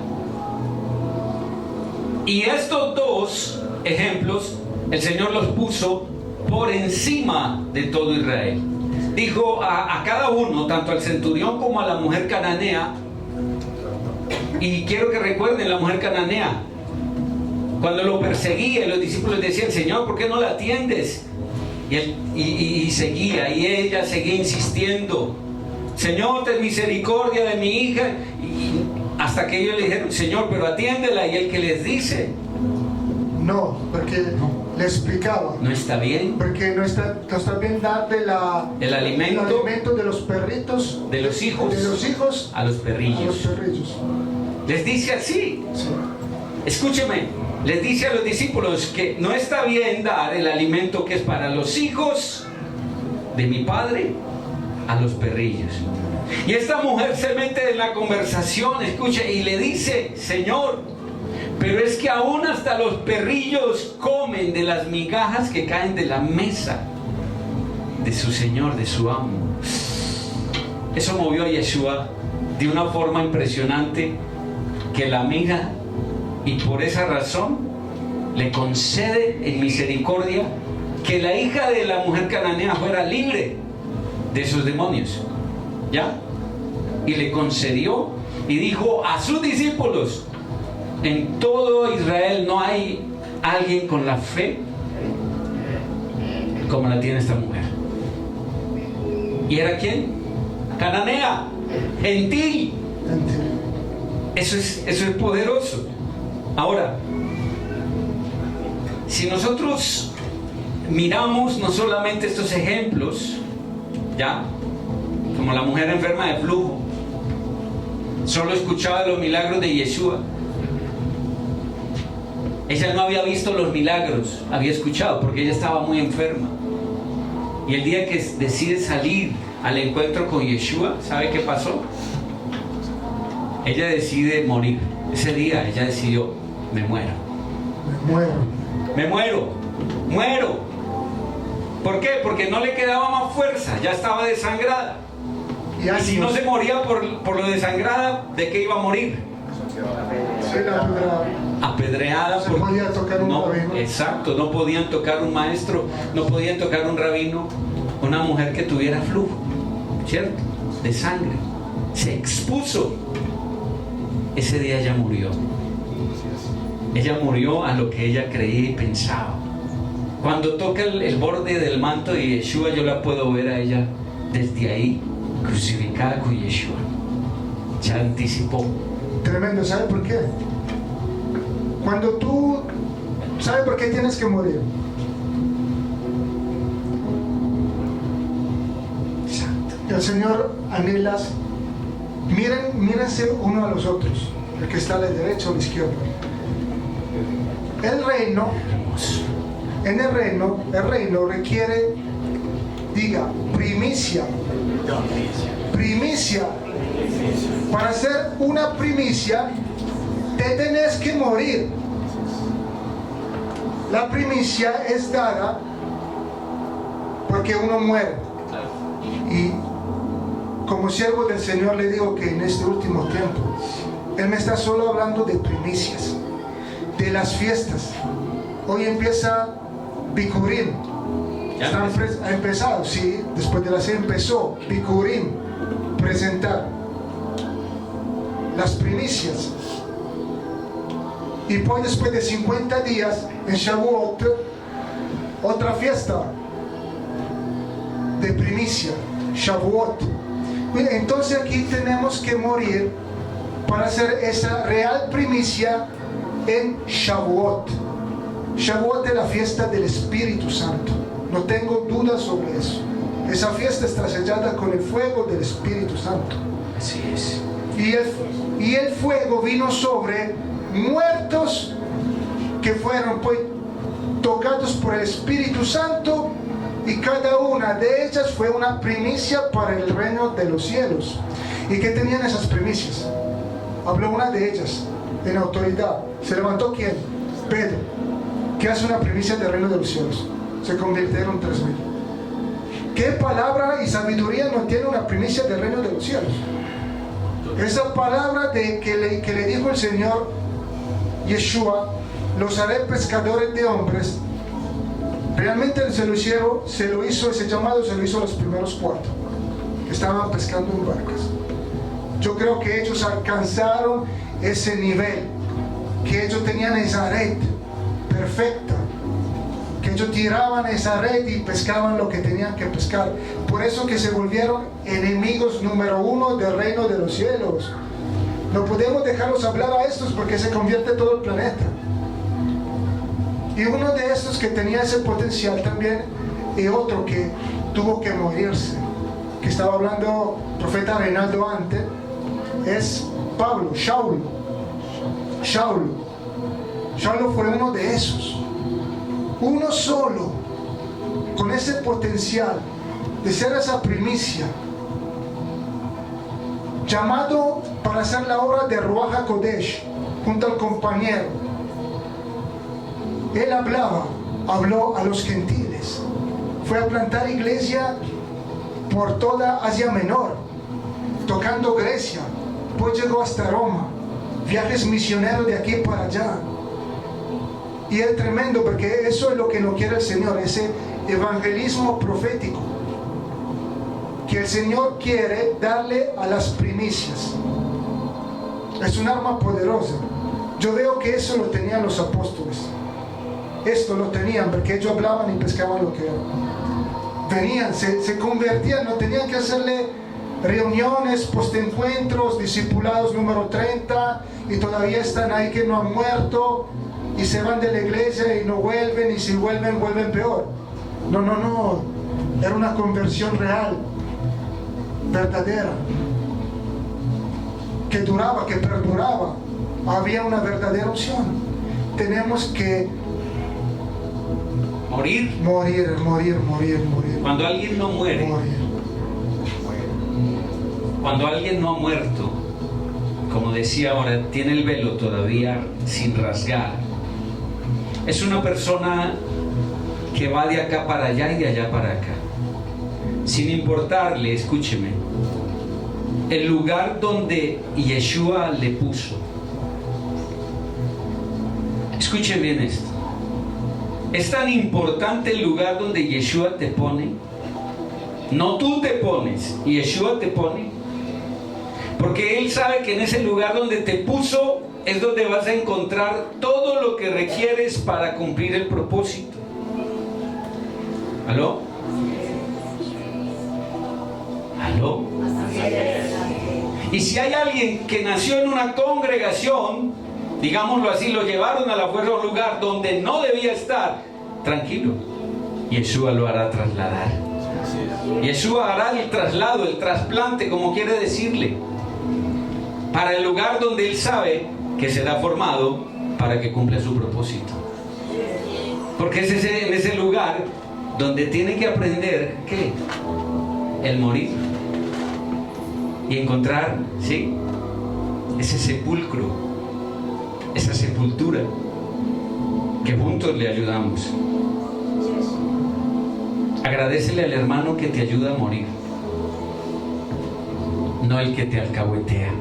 Y estos 2 ejemplos el Señor los puso por encima de todo Israel. Dijo a cada uno, tanto al centurión como a la mujer cananea, y quiero que recuerden la mujer cananea, cuando lo perseguía y los discípulos decían: Señor, ¿por qué no la atiendes? Y seguía, y ella seguía insistiendo: Señor, ten misericordia de mi hija. Y hasta que ellos le dijeron: Señor, pero atiéndela. Y el que les dice: no, porque le explicaba: no está bien, porque no está bien darle el alimento de los perritos, de los hijos a los perrillos. A los perrillos. Les dice así. Sí. Escúcheme, les dice a los discípulos que no está bien dar el alimento que es para los hijos de mi padre a los perrillos. Y esta mujer se mete en la conversación, escucha, y le dice: Señor, pero es que aún hasta los perrillos comen de las migajas que caen de la mesa de su Señor, de su amo. Eso movió a Yeshua de una forma impresionante, que la mira, y por esa razón le concede en misericordia que la hija de la mujer cananea fuera libre de esos demonios, ¿ya? Y le concedió y dijo a sus discípulos: en todo Israel no hay alguien con la fe como la tiene esta mujer. ¿Y era quién? Cananea, gentil. Eso es poderoso. Ahora, si nosotros miramos no solamente estos ejemplos, ¿ya? Como la mujer enferma de flujo, solo escuchaba los milagros de Yeshua. Ella no había visto los milagros, había escuchado, porque ella estaba muy enferma. Y el día que decide salir al encuentro con Yeshua, ¿sabe qué pasó? Ella decide morir. Ese día ella decidió: me muero. Me muero. ¿Por qué? Porque no le quedaba más fuerza, ya estaba desangrada. Y si no se moría por lo desangrada, ¿de qué iba a morir? Apedreada. No podía tocar un rabino. Exacto, no podían tocar un maestro, no podían tocar un rabino, una mujer que tuviera flujo, ¿cierto? De sangre. Se expuso. Ese día ella murió. Ella murió a lo que ella creía y pensaba. Cuando toca el borde del manto de Yeshua, yo la puedo ver a ella desde ahí, crucificada con Yeshua. Ya anticipó. Tremendo, ¿sabe por qué? Cuando tú... ¿Sabe por qué tienes que morir? Exacto. El Señor anhela... Mírense uno a los otros, el que está a la derecha o a la izquierda. El reino requiere, diga, primicia. Para hacer una primicia, te tenés que morir. La primicia es dada porque uno muere. Y como siervo del Señor le digo que en este último tiempo Él me está solo hablando de primicias, de las fiestas. Hoy empieza Bikurim. Ha empezado, sí, después de la cena empezó Bikurim, presentar las primicias. Y pues después de 50 días en Shavuot, otra fiesta de primicia, Shavuot. Entonces aquí tenemos que morir para hacer esa real primicia en Shavuot. Shavuot es la fiesta del Espíritu Santo, no tengo dudas sobre eso. Esa fiesta está sellada con el fuego del Espíritu Santo. Así es. Y el fuego vino sobre muertos que fueron pues tocados por el Espíritu Santo, y cada una de ellas fue una primicia para el reino de los cielos. ¿Y qué tenían esas primicias? Habló una de ellas en autoridad. ¿Se levantó quién? Pedro. ¿Qué hace una primicia del reino de los cielos? Se convirtieron 3,000. ¿Qué palabra y sabiduría no tiene una primicia del reino de los cielos? Esa palabra que le dijo el Señor Yeshua: los haré pescadores de hombres. Realmente se lo hizo ese llamado, se lo hizo a los primeros 4 que estaban pescando en barcas. Yo creo que ellos alcanzaron ese nivel, que ellos tenían esa red perfecta, que ellos tiraban esa red y pescaban lo que tenían que pescar. Por eso que se volvieron enemigos número 1 del reino de los cielos. No podemos dejarlos hablar a estos porque se convierte todo el planeta. Y uno de estos que tenía ese potencial también, y otro que tuvo que morirse, que estaba hablando el profeta Reinaldo antes, es Pablo, Shaulo. Charlo fue uno de esos. Uno solo, con ese potencial de ser esa primicia, llamado para hacer la obra de Ruach HaKodesh junto al compañero. Él habló a los gentiles, fue a plantar iglesia por toda Asia Menor, tocando Grecia, pues llegó hasta Roma, viajes misioneros de aquí para allá. Y es tremendo, porque eso es lo que no quiere el Señor, ese evangelismo profético que el Señor quiere darle a las primicias. Es un arma poderosa. Yo veo que eso lo tenían los apóstoles. Esto lo tenían, porque ellos hablaban y pescaban lo que era. Venían, se convertían, no tenían que hacerle reuniones, postencuentros, discipulados número 30, y todavía están ahí que no han muerto, y se van de la iglesia y no vuelven, y si vuelven, vuelven peor. No, era una conversión real, verdadera, que duraba, que perduraba. Había una verdadera unción. Tenemos que morir. Cuando alguien no muere, cuando alguien no ha muerto, como decía ahora, tiene el velo todavía sin rasgar, es una persona que va de acá para allá y de allá para acá, sin importarle, escúcheme, el lugar donde Yeshua le puso. Escuchen bien esto. Es tan importante el lugar donde Yeshua te pone. No tú te pones, Yeshua te pone. Porque Él sabe que en ese lugar donde te puso es donde vas a encontrar todo lo que requieres para cumplir el propósito. ¿Aló? ¿Aló? Y si hay alguien que nació en una congregación, digámoslo así, lo llevaron a la fuerza a un lugar donde no debía estar, tranquilo, Yeshua lo hará trasladar. Yeshua hará el traslado, el trasplante, como quiere decirle, para el lugar donde Él sabe que será formado para que cumpla su propósito. Porque es en ese lugar donde tiene que aprender, ¿qué? El morir. Y encontrar, ¿sí?, ese sepulcro, esa sepultura, que juntos le ayudamos. Agradécele al hermano que te ayuda a morir, no el que te alcahuetea.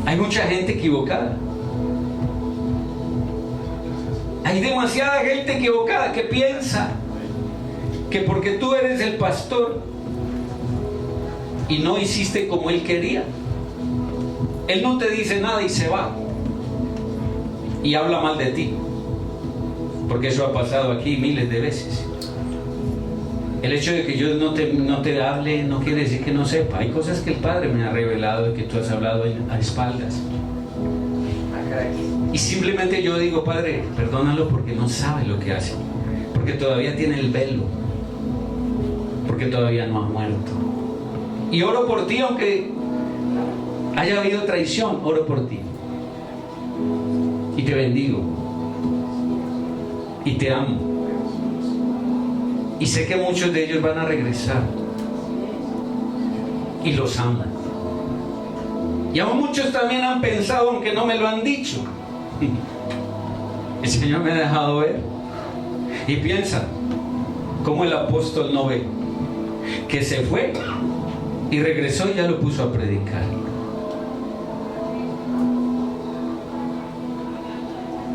Hay mucha gente equivocada. Hay demasiada gente equivocada que piensa que porque tú eres el pastor y no hiciste como él quería, él no te dice nada y se va y habla mal de ti, porque eso ha pasado aquí miles de veces. El hecho de que yo no te hable no quiere decir que no sepa. Hay cosas que el Padre me ha revelado y que tú has hablado a espaldas, y simplemente yo digo: Padre, perdónalo, porque no sabe lo que hace, porque todavía tiene el velo, porque todavía no ha muerto. Y oro por ti, aunque haya habido traición, oro por ti y te bendigo y te amo, y sé que muchos de ellos van a regresar y los aman. Y aún muchos también han pensado, aunque no me lo han dicho, el Señor me ha dejado ver, y piensa como el apóstol no ve, que se fue y regresó y ya lo puso a predicar.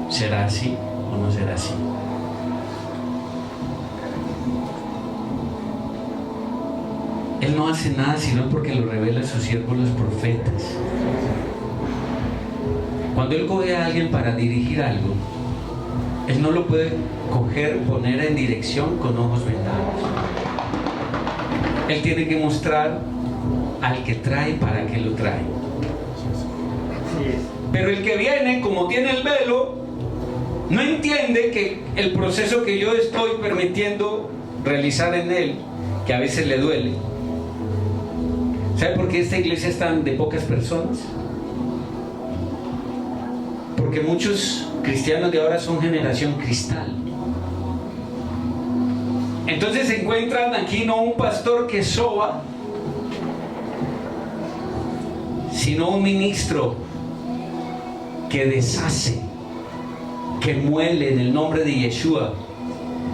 ¿Será así o no será así? Él no hace nada sino porque lo revela a sus siervos los profetas. Cuando Él coge a alguien para dirigir algo, Él no lo puede coger, poner en dirección con ojos vendados. Él tiene que mostrar al que trae para qué lo trae. Pero el que viene, como tiene el velo, no entiende que el proceso que yo estoy permitiendo realizar en él, que a veces le duele. ¿Sabe por qué esta iglesia es tan de pocas personas? Porque porque muchos cristianos de ahora son generación cristal. Entonces se encuentran aquí no un pastor que soba, sino un ministro que deshace, que muele en el nombre de Yeshua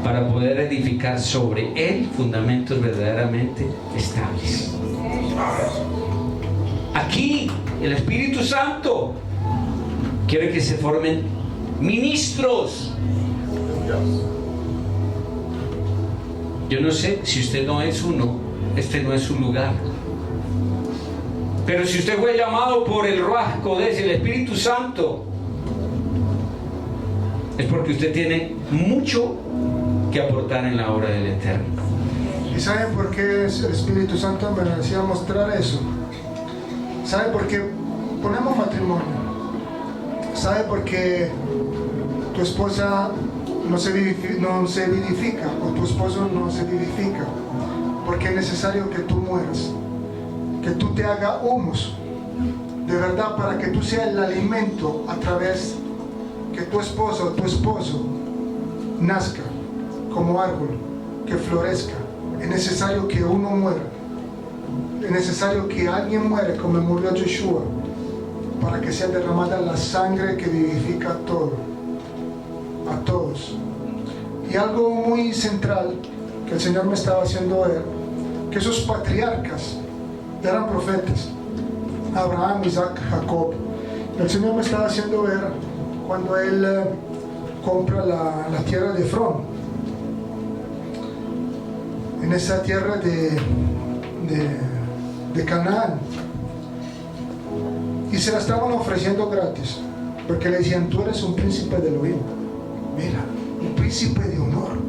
para poder edificar sobre él fundamentos verdaderamente estables. Aquí el Espíritu Santo quiere que se formen ministros. Yo no sé si usted no es uno, este no es su lugar. Pero si usted fue llamado por el Ruach Kodesh, el Espíritu Santo, es porque usted tiene mucho que aportar en la obra del Eterno. ¿Y saben por qué el Espíritu Santo me decía mostrar eso? ¿Sabe por qué ponemos matrimonio? ¿Sabe por qué tu esposa no se vivifica o tu esposo no se vivifica? Porque es necesario que tú mueras, que tú te hagas humus, de verdad, para que tú seas el alimento a través que tu esposo o tu esposo nazca como árbol, que florezca. Es necesario que uno muera. Es necesario que alguien muera como murió Yeshua, para que sea derramada la sangre que vivifica a todos. Y algo muy central que el Señor me estaba haciendo ver, que esos patriarcas eran profetas, Abraham, Isaac, Jacob. El Señor me estaba haciendo ver cuando él compra la tierra de Efrón, en esa tierra de Canaán, y se la estaban ofreciendo gratis, porque le decían: tú eres un príncipe de Elohim, mira, un príncipe de honor.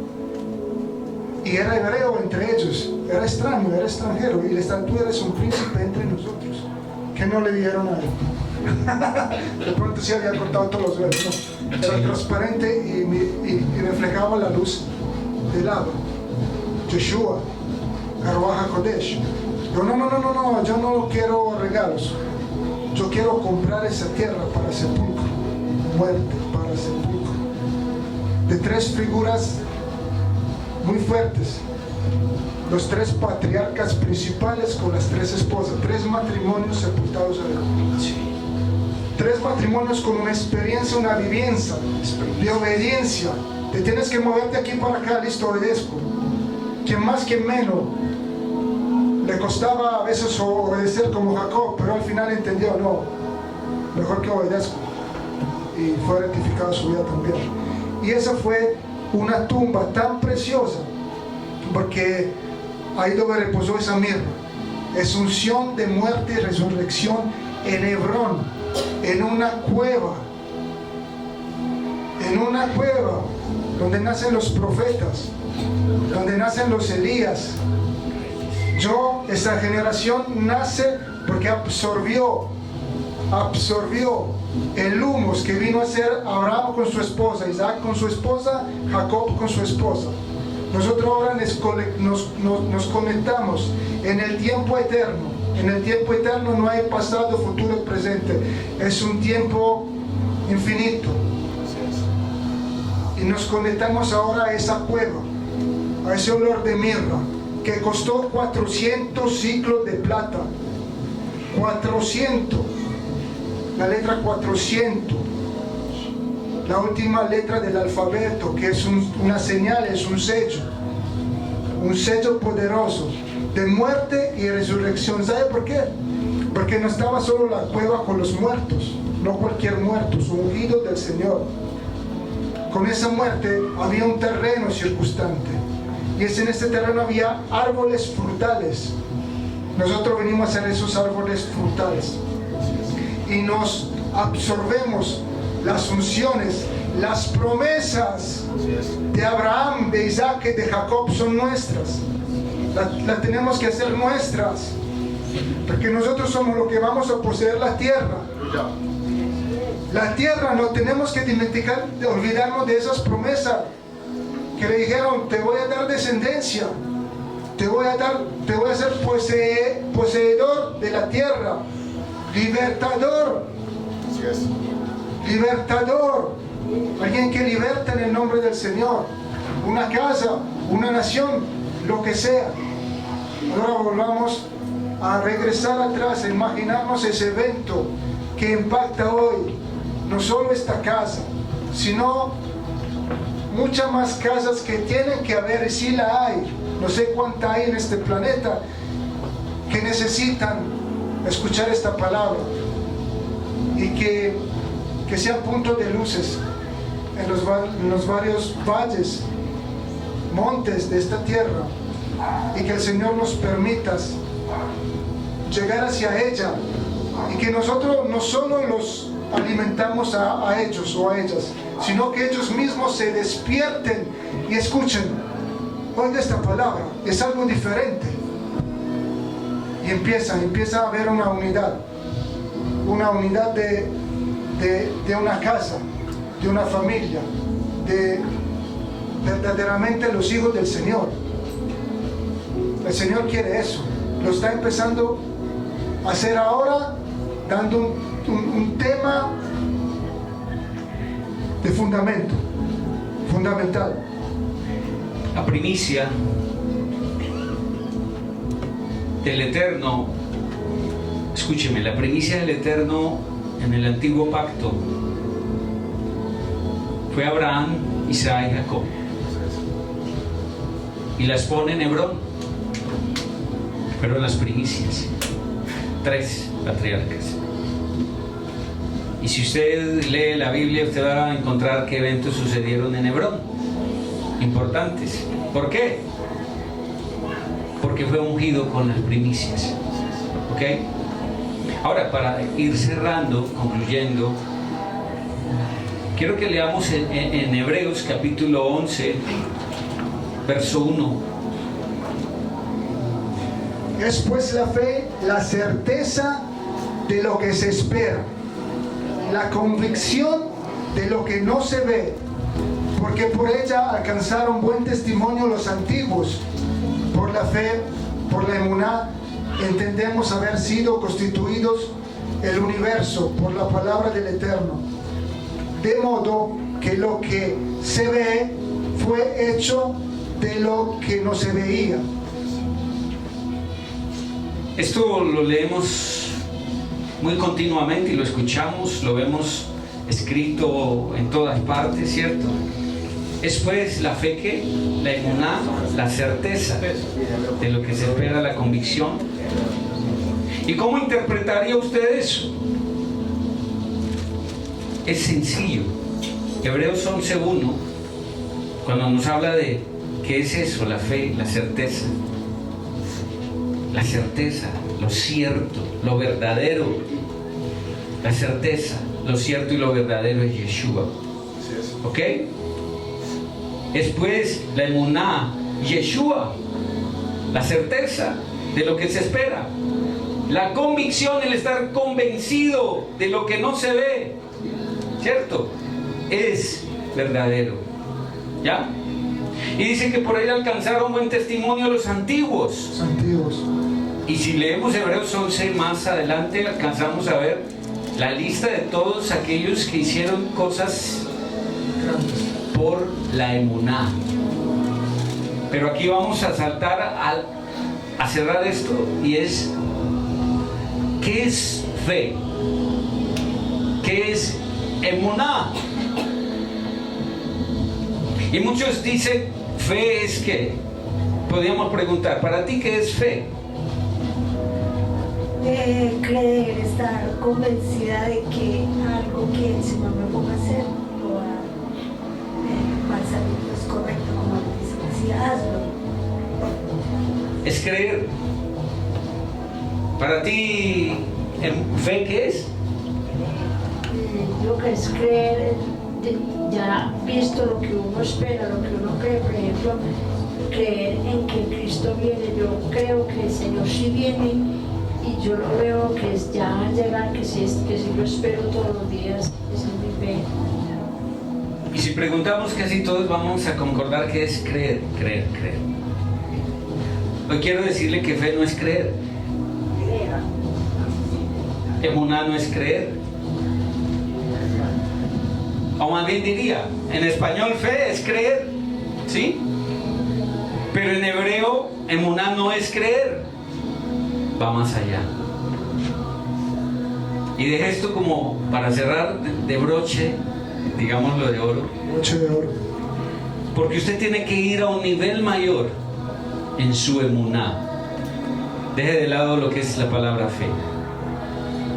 Y era hebreo entre ellos, era extraño, era extranjero, y le decían: tú eres un príncipe entre nosotros. ¿Qué no le dieron a él? De pronto sí había cortado todos los velos, ¿no? Era transparente y reflejaba la luz del agua. Yeshua, Ruach HaKodesh. Yo no, yo no quiero regalos. Yo quiero comprar esa tierra para sepulcro, muerte para sepulcro. De tres figuras muy fuertes, los tres patriarcas principales con las tres esposas, tres matrimonios sepultados ahí. Tres matrimonios con una experiencia, una vivencia de obediencia. Te tienes que moverte aquí para acá, listo, obedezco. Quien más, quien menos. Le costaba a veces obedecer como Jacob, pero al final entendió: no, mejor que obedezco. Y fue rectificado su vida también. Y esa fue una tumba tan preciosa, porque ahí donde reposó esa mirra. Es unción de muerte y resurrección en Hebrón, en una cueva donde nacen los profetas, donde nacen los Elías. Esta generación nace porque absorbió el humus que vino a ser Abraham con su esposa, Isaac con su esposa, Jacob con su esposa. Nosotros ahora nos conectamos en el tiempo eterno. En el tiempo eterno no hay pasado, futuro y presente. Es un tiempo infinito. Y nos conectamos ahora a esa cueva, a ese olor de mirra, que costó 400 ciclos de plata. 400. La letra 400. La última letra del alfabeto, que es una señal, es un sello. Un sello poderoso de muerte y resurrección. ¿Sabe por qué? Porque no estaba solo la cueva con los muertos, no cualquier muerto, ungido del Señor. Con esa muerte había un terreno circunstante. Y en este terreno había árboles frutales. Nosotros venimos a ser esos árboles frutales. Y nos absorbemos las unciones, las promesas de Abraham, de Isaac y de Jacob son nuestras. Las tenemos que hacer nuestras. Porque nosotros somos los que vamos a poseer la tierra. La tierra, no tenemos que olvidarnos de esas promesas. Que le dijeron: te voy a dar descendencia, te voy a hacer poseedor de la tierra, libertador, libertador, alguien que liberta en el nombre del Señor, una casa, una nación, lo que sea. Ahora volvamos a regresar atrás, a imaginarnos ese evento que impacta hoy, no solo esta casa, sino muchas más casas que tienen que haber, y sí la hay, no sé cuánta hay en este planeta, que necesitan escuchar esta palabra y que sean puntos de luces en los varios valles, montes de esta tierra, y que el Señor nos permita llegar hacia ella, y que nosotros no solo los alimentamos a ellos o a ellas, sino que ellos mismos se despierten y escuchen: oiga esta palabra, es algo diferente, y empieza a haber una unidad de una casa, de una familia, de verdaderamente los hijos del Señor. El Señor quiere eso, lo está empezando a hacer ahora, dando un tema de fundamental. La primicia del Eterno, escúcheme, la primicia del Eterno en el antiguo pacto fue Abraham, Isaac y Jacob, y las pone en Hebrón. Fueron las primicias, 3 patriarcas. Y si usted lee la Biblia, usted va a encontrar qué eventos sucedieron en Hebrón, importantes. ¿Por qué? Porque fue ungido con las primicias. ¿Ok? Ahora, para ir cerrando, concluyendo, quiero que leamos en Hebreos capítulo 11, verso 1. Es pues la fe, la certeza de lo que se espera, la convicción de lo que no se ve, porque por ella alcanzaron buen testimonio los antiguos. Por la fe, por la emuná, entendemos haber sido constituidos el universo por la palabra del Eterno, de modo que lo que se ve fue hecho de lo que no se veía. Esto lo leemos muy continuamente y lo escuchamos, lo vemos escrito en todas partes, ¿cierto? Es pues la fe, que la emuná, la certeza de lo que se espera, la convicción. ¿Y cómo interpretaría usted eso? Es sencillo. Hebreos 11:1, cuando nos habla de qué es eso, la fe, la certeza, lo cierto, lo verdadero. La certeza, lo cierto y lo verdadero es Yeshua. ¿Ok? Es pues la emuná, Yeshua, la certeza de lo que se espera, la convicción, el estar convencido de lo que no se ve, ¿cierto? Es verdadero. ¿Ya? Y dice que por ahí alcanzaron buen testimonio los antiguos. Y si leemos Hebreos 11 más adelante, alcanzamos a ver la lista de todos aquellos que hicieron cosas por la emuná. Pero aquí vamos a saltar a cerrar esto, y es: ¿qué es fe? ¿Qué es emuná? Y muchos dicen, fe es que, podríamos preguntar, ¿para ti qué es fe? Creer, estar convencida de que algo que el Señor me ponga a hacer va a salir pues correcto, como dice, así hazlo. Es creer. Para ti, ¿fe qué es? Lo que es creer, ya visto lo que uno espera, lo que uno cree, por ejemplo, creer en que Cristo viene. Yo creo que el Señor sí viene, y yo lo veo que ya va a llegar, que sí lo espero todos los días. Esa es mi fe. Y si preguntamos, casi todos vamos a concordar que es creer. Hoy quiero decirle que fe no es creer. Emuná no es creer. o más bien diría, en español fe es creer, ¿sí? Pero en hebreo, emuná no es creer, va más allá. Y deje esto como para cerrar de broche, digámoslo de oro, Broche de oro. porque usted tiene que ir a un nivel mayor en su emuná. Deje de lado lo que es la palabra fe,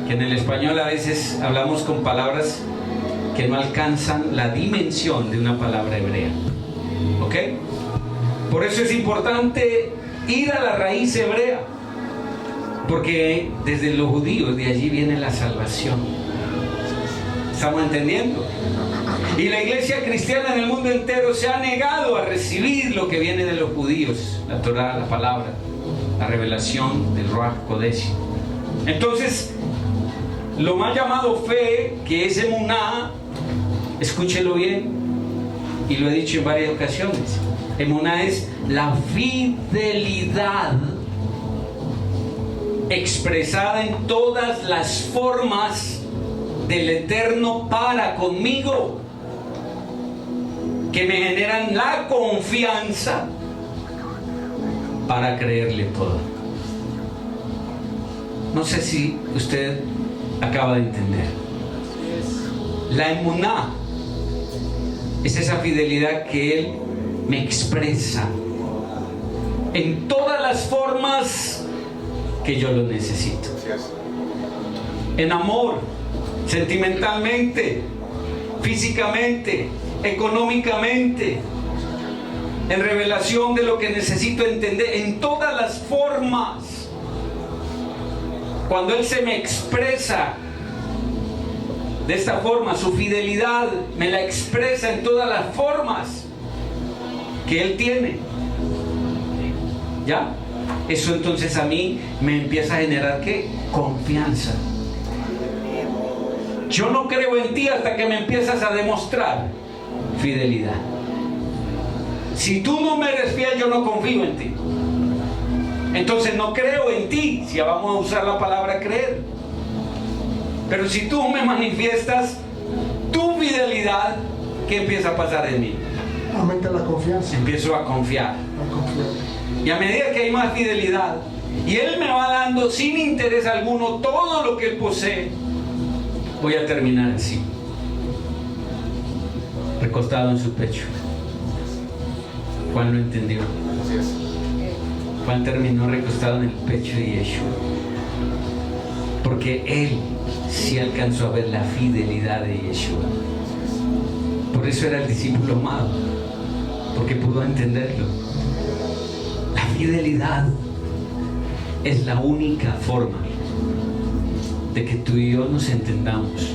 que en el español a veces hablamos con palabras que no alcanzan la dimensión de una palabra hebrea, ¿ok? Por eso es importante ir a la raíz hebrea, porque desde los judíos de allí viene la salvación. ¿Estamos entendiendo? Y la iglesia cristiana en el mundo entero se ha negado a recibir lo que viene de los judíos, la Torá, la palabra, la revelación del Ruach Kodesh. Entonces, lo mal llamado fe, que es emuná, escúchelo bien, y lo he dicho en varias ocasiones, emuná es la fidelidad expresada en todas las formas del Eterno para conmigo, que me generan la confianza para creerle todo. No sé si usted acaba de entender. La emuná es esa fidelidad que Él me expresa en todas las formas que yo lo necesito. En amor, sentimentalmente, físicamente, económicamente, en revelación de lo que necesito entender, en todas las formas. Cuando Él se me expresa de esta forma, su fidelidad me la expresa en todas las formas que Él tiene, ¿ya? Eso entonces a mí me empieza a generar ¿qué? Confianza. Yo no creo en ti hasta que me empiezas a demostrar fidelidad. Si tú no me eres fiel, yo no confío en ti. Entonces no creo en ti, si vamos a usar la palabra creer. Pero si tú me manifiestas tu fidelidad, ¿qué empieza a pasar en mí? Aumenta la confianza. Empiezo a confiar. Y a medida que hay más fidelidad, y Él me va dando sin interés alguno todo lo que Él posee, voy a terminar así, recostado en su pecho. Juan lo entendió. Juan terminó recostado en el pecho de Yeshua, porque él sí alcanzó a ver la fidelidad de Yeshua. Por eso era el discípulo amado, porque pudo entenderlo. La fidelidad es la única forma de que tú y yo nos entendamos,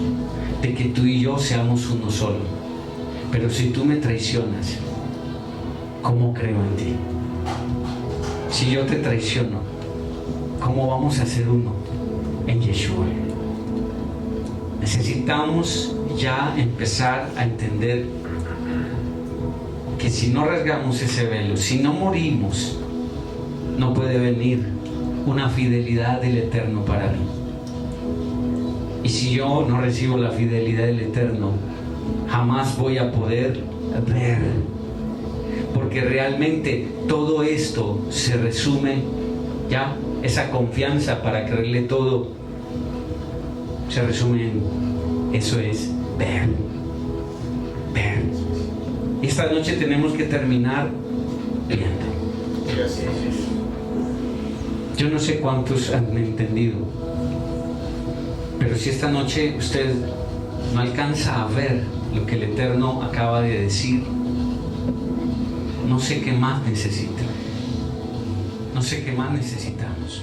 de que tú y yo seamos uno solo. Pero si tú me traicionas, ¿cómo creo en ti? Si yo te traiciono, ¿cómo vamos a ser uno en Yeshua? Necesitamos ya empezar a entender que si no rasgamos ese velo, si no morimos, no puede venir una fidelidad del Eterno para mí. Y si yo no recibo la fidelidad del Eterno, jamás voy a poder ver. Porque realmente todo esto se resume, ya, esa confianza para creerle todo, se resume en, eso es ver. Ver. Y esta noche tenemos que terminar viendo. Yo no sé cuántos han entendido, pero si esta noche usted no alcanza a ver lo que el Eterno acaba de decir, no sé qué más necesita. No sé qué más necesitamos.